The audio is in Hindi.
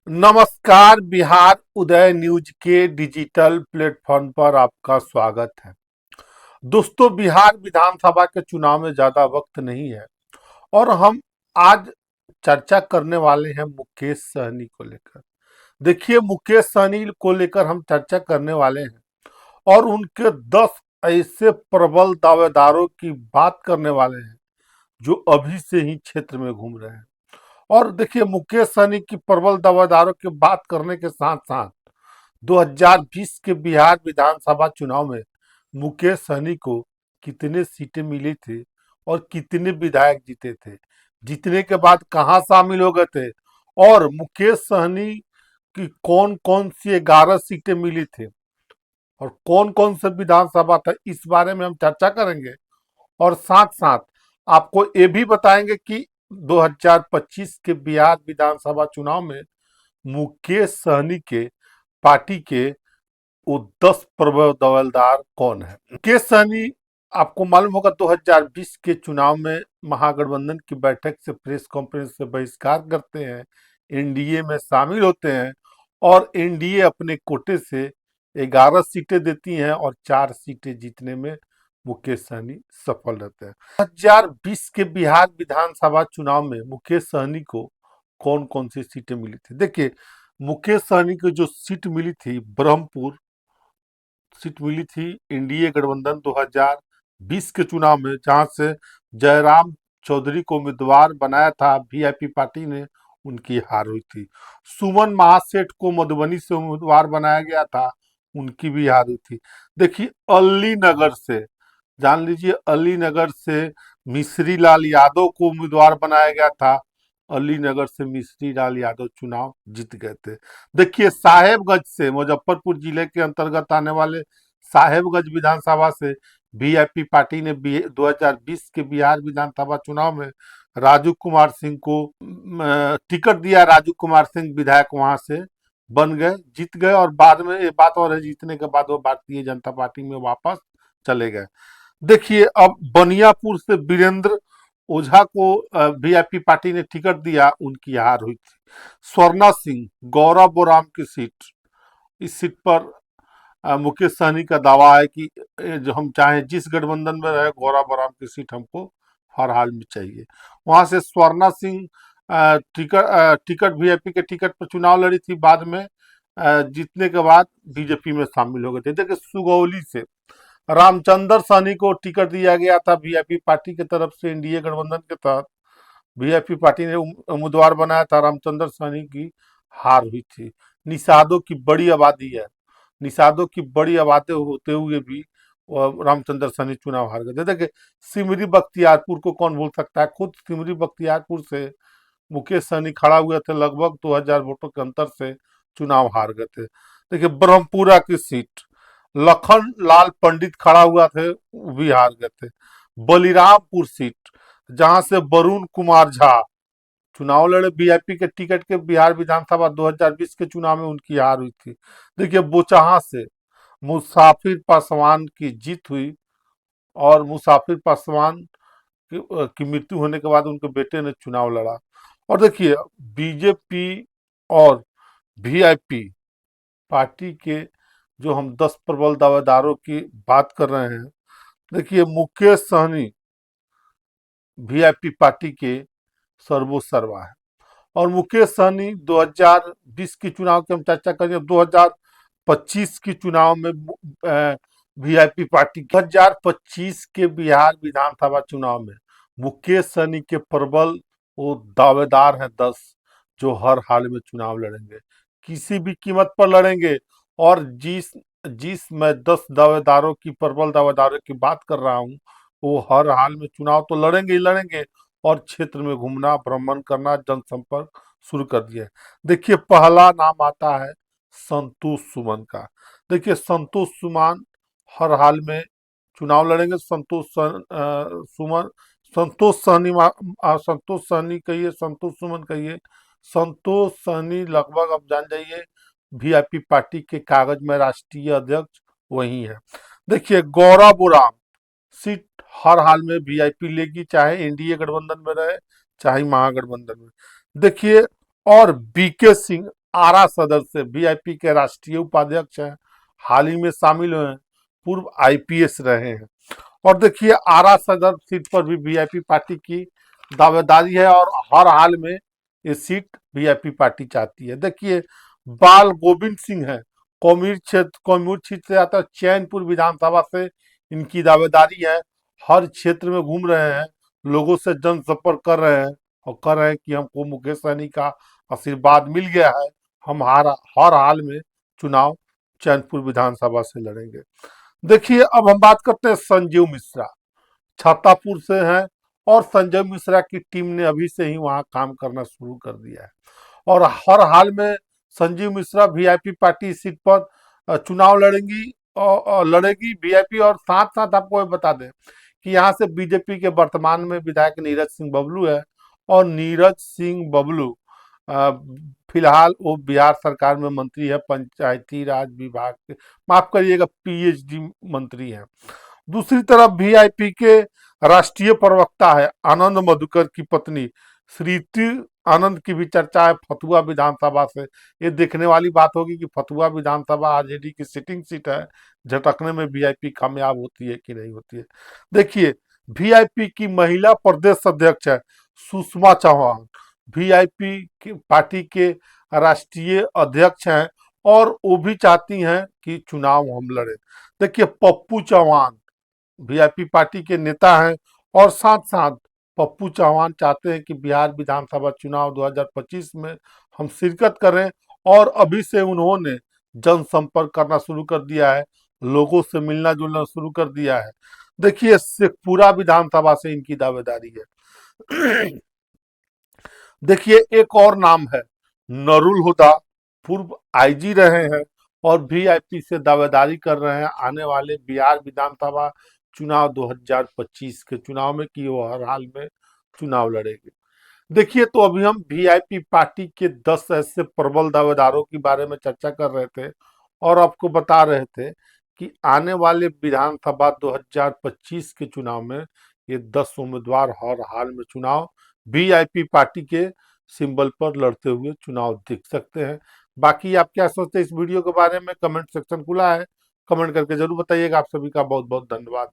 नमस्कार। बिहार उदय न्यूज के डिजिटल प्लेटफॉर्म पर आपका स्वागत है। दोस्तों, बिहार विधानसभा के चुनाव में ज्यादा वक्त नहीं है और हम आज चर्चा करने वाले हैं मुकेश सहनी को लेकर। देखिए, मुकेश सहनी को लेकर हम चर्चा करने वाले हैं और उनके 10 ऐसे प्रबल दावेदारों की बात करने वाले हैं जो अभी से ही क्षेत्र में घूम रहे हैं। और देखिए, मुकेश सहनी की प्रबल दावेदारों की बात करने के साथ साथ 2020 के बिहार विधानसभा चुनाव में मुकेश सहनी को कितने सीटें मिली थी और कितने विधायक जीते थे, जीतने के बाद कहां शामिल हो गए थे और मुकेश सहनी की कौन कौन सी 11 सीटें मिली थी और कौन कौन से विधानसभा था, इस बारे में हम चर्चा करेंगे। और साथ साथ आपको ये भी बताएंगे कि 2025 के बिहार विधानसभा चुनाव में मुकेश सहनी के पार्टी के वो 10 प्रबल दावेदार कौन है। मुकेश सहनी, आपको मालूम होगा, 2020 के चुनाव में महागठबंधन की बैठक से प्रेस कॉन्फ्रेंस से बहिष्कार करते हैं, एनडीए में शामिल होते हैं और एनडीए अपने कोटे से 11 सीटें देती हैं और 4 सीटें जीतने में मुकेश सहनी सफल रहते हैं। 2020 के बिहार विधानसभा चुनाव में मुकेश सहनी को कौन कौन सी सीटें मिली थी। देखिए, मुकेश सहनी को जो सीट मिली थी, ब्रह्मपुर सीट मिली थी एनडीए गठबंधन 2020 के चुनाव में, जहां से जयराम चौधरी को उम्मीदवार बनाया था वीआईपी पार्टी ने, उनकी हार हुई थी। सुमन महासेठ को मधुबनी से उम्मीदवार बनाया गया था, उनकी भी हार हुई थी। देखिए, अली नगर से, जान लीजिए, अली नगर से मिश्री लाल यादव को उम्मीदवार बनाया गया था, अली नगर से मिश्री लाल यादव चुनाव जीत गए थे। देखिए, साहेबगंज से, मुजफ्फरपुर जिले के अंतर्गत आने वाले साहेबगंज विधानसभा से वीआईपी पार्टी ने 2020 के बिहार विधानसभा चुनाव में राजू कुमार सिंह को टिकट दिया। राजू कुमार सिंह विधायक वहां से बन गए, जीत गए और बाद में ये बात और है, जीतने के बाद वो भारतीय जनता पार्टी में वापस चले गए। देखिए, अब बनियापुर से वीरेंद्र ओझा को वीआईपी पार्टी ने टिकट दिया, उनकी हार हुई थी। स्वर्णा सिंह, गौरव बोराम की सीट, इस सीट पर मुकेश सहनी का दावा है कि जो हम चाहे जिस गठबंधन में रहे, गौरव बोराम की सीट हमको हर हाल में चाहिए। वहां से स्वर्णा सिंह टिकट वीआईपी के टिकट पर चुनाव लड़ी थी, बाद में जीतने के बाद बीजेपी में शामिल हो गए थे। देखिए, सुगौली से रामचंद्र सहनी को टिकट दिया गया था वीआईपी पार्टी की तरफ से, एनडीए गठबंधन के तहत वीआईपी पार्टी ने उम्मीदवार बनाया था, रामचंद्र सहनी की हार हुई थी। निषादों की बड़ी आबादी है, निषादों की बड़ी आबादी होते हुए भी रामचंद्र सहनी चुनाव हार गए थे। देखिए, सिमरी बख्तियारपुर को कौन भूल सकता है, खुद सिमरी बख्तियारपुर से मुकेश सहनी खड़ा हुए थे, लगभग 2000 वोटों के अंतर से चुनाव हार गए थे। देखिए, ब्रह्मपुरा की सीट लखन लाल पंडित खड़ा हुआ थे, वो भी हार गए थे। बलिरामपुर सीट, जहां से वरुण कुमार झा चुनाव लड़े वीआईपी के टिकट के, बिहार विधानसभा 2020 के चुनाव में उनकी हार हुई थी। देखिए, बोचहा से मुसाफिर पासवान की जीत हुई और मुसाफिर पासवान की मृत्यु होने के बाद उनके बेटे ने चुनाव लड़ा। और देखिए, बीजेपी और वीआईपी पार्टी के जो हम 10 प्रबल दावेदारों की बात कर रहे हैं, देखिए, मुकेश सहनी वीआईपी पार्टी के सर्वोसर्वा है और मुकेश सहनी 2020 की चुनाव की हम चर्चा करें, 2025 की चुनाव में वीआईपी पार्टी 2025 के बिहार विधानसभा चुनाव में मुकेश सहनी के प्रबल वो दावेदार हैं 10, जो हर हाल में चुनाव लड़ेंगे, किसी भी कीमत पर लड़ेंगे। और जिस जिस मैं 10 दावेदारों की, प्रबल दावेदारों की बात कर रहा हूँ, वो हर हाल में चुनाव तो लड़ेंगे ही लड़ेंगे और क्षेत्र में घूमना, भ्रमण करना, जनसंपर्क शुरू कर दिया है। देखिए, पहला नाम आता है संतोष सुमन का। देखिए, संतोष सुमन हर हाल में चुनाव लड़ेंगे। सुमन, संतोष सहनी, संतोष सहनी कहिए, संतोष सुमन कहिए, संतोष सहनी लगभग अब जान जाइए वीआईपी पार्टी के कागज में राष्ट्रीय अध्यक्ष वही है। देखिए, गौरव बोराम सीट हर हाल में वीआईपी लेगी, चाहे एनडीए गठबंधन में रहे चाहे महागठबंधन में। देखिए, और बीके सिंह आरा सदर से वीआईपी के राष्ट्रीय उपाध्यक्ष हैं, हाल ही में शामिल हुए हैं, पूर्व आईपीएस रहे हैं। और देखिए आरा सदर सीट पर भी वीआईपी पार्टी की दावेदारी है और हर हाल में ये सीट वीआईपी पार्टी चाहती है। देखिए बाल गोविंद सिंह है, कोमीर क्षेत्र से आता है, चैनपुर विधानसभा से इनकी दावेदारी है। हर क्षेत्र में घूम रहे हैं, लोगों से जनसंपर्क कर रहे हैं और कह रहे हैं कि हमको मुकेश सहनी का आशीर्वाद मिल गया है, हम हर हाल में चुनाव चैनपुर विधानसभा से लड़ेंगे। देखिए अब हम बात करते हैं संजीव मिश्रा, छातापुर से हैं और संजय मिश्रा की टीम ने अभी से ही वहां काम करना शुरू कर दिया है और हर हाल में Sanjeev Mishra VIP party seat पर चुनाव लड़ेंगी और लड़ेगी वीआईपी। और साथ साथ आपको ये बता दें कि यहाँ से बीजेपी के वर्तमान में विधायक नीरज सिंह बबलू है और नीरज सिंह बबलू अ, फिलहाल वो बिहार सरकार में मंत्री है, पंचायती राज विभाग के, माफ करिएगा पीएचडी मंत्री है। दूसरी तरफ वीआईपी के राष्ट्रीय प्रवक्ता है आनंद मधुकर की पत्नी श्रीति आनंद की भी चर्चा है फतुहा विधानसभा से। ये देखने वाली बात होगी कि फतुहा विधानसभा आरजेडी की सिटिंग सीट है, झटकने में वीआईपी कामयाब होती है कि नहीं होती है। देखिए वीआईपी की महिला प्रदेश अध्यक्ष है सुषमा चौहान, वीआईपी की पार्टी के राष्ट्रीय अध्यक्ष हैं और वो भी चाहती हैं कि चुनाव हम लड़े। देखिए पप्पू चौहान वीआईपी पार्टी के नेता हैं और साथ साथ पप्पू चौहान चाहते हैं कि बिहार विधानसभा चुनाव 2025 में हम शिरकत करें और अभी से उन्होंने जनसंपर्क करना शुरू कर दिया है, लोगों से मिलना जुलना शुरू कर दिया है। देखिए शेखपुरा विधानसभा से इनकी दावेदारी है। देखिए एक और नाम है नरुल हुदा, पूर्व आईजी रहे हैं और वीआईपी से दावेदारी कर रहे हैं आने वाले बिहार विधानसभा चुनाव 2025 के चुनाव में कि वो हर हाल में चुनाव लड़ेंगे। देखिए तो अभी हम वीआईपी पार्टी के 10 ऐसे प्रबल दावेदारों के बारे में चर्चा कर रहे थे और आपको बता रहे थे कि आने वाले विधानसभा 2025 के चुनाव में ये 10 उम्मीदवार हर हाल में चुनाव वीआईपी पार्टी के सिंबल पर लड़ते हुए चुनाव दिख सकते हैं। बाकी आप क्या सोचते हैं इस वीडियो के बारे में, कमेंट सेक्शन खुला है, कमेंट करके जरूर बताइएगा। आप सभी का बहुत बहुत धन्यवाद।